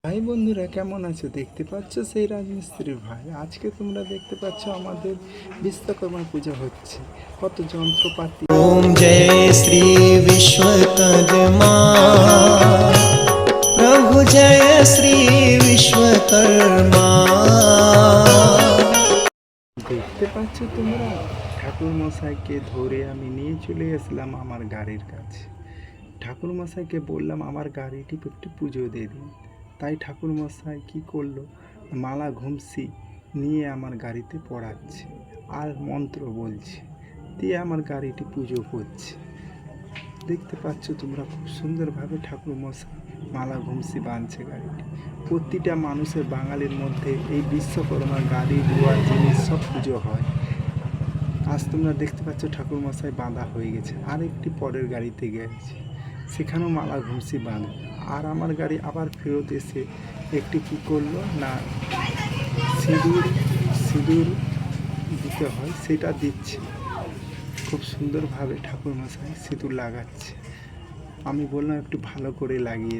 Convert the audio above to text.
ভাই বন্ধুরা কেমন আছো? দেখতে পাচ্ছ সেই রাজমিস্ত্রির ভাই। আজকে তোমরা দেখতে পাচ্ছ আমাদের বিশ্বকর্মা পূজা হচ্ছে। কত যন্ত্রপাতি। ओम जय श्री विश्वकर्मा प्रभु जय श्री विश्वकर्मा। দেখতে পাচ্ছ তোমরা, ঠাকুর মশাইকে ধরে আমি নিয়ে চলে আসলাম আমার গাড়ির কাছে। ঠাকুর মশাইকে বললাম আমার গাড়িটি একটু পুজো দিয়ে দিন। তাই ঠাকুর মশাই কী করলো, মালা ঘুমসি নিয়ে আমার গাড়িতে পড়াচ্ছে আর মন্ত্র বলছে, দিয়ে আমার গাড়িটি পুজো করছে। দেখতে পাচ্ছ তোমরা, খুব সুন্দরভাবে ঠাকুর মশাই মালা ঘুমসি বাঁধছে গাড়িটি। প্রতিটা মানুষের বাঙালির মধ্যে এই বিশ্বকর্মার গাড়ি ধোয়ার জিনিস সব পুজো হয়। আজ তোমরা দেখতে পাচ্ছ ঠাকুর মশাই বাঁধা হয়ে গেছে, আর একটি পরের গাড়িতে গেছে, সেখানেও মালা ঘুমসি বাঁধে। আর আমার গাড়ি আবার ফেরত এসে একটি কী করলো না, সিঁদুর সিঁদুর দিতে হয় সেটা দিচ্ছে। খুব সুন্দরভাবে ঠাকুর মশাই সিঁদুর লাগাচ্ছে। আমি বললাম একটু ভালো করে লাগিয়ে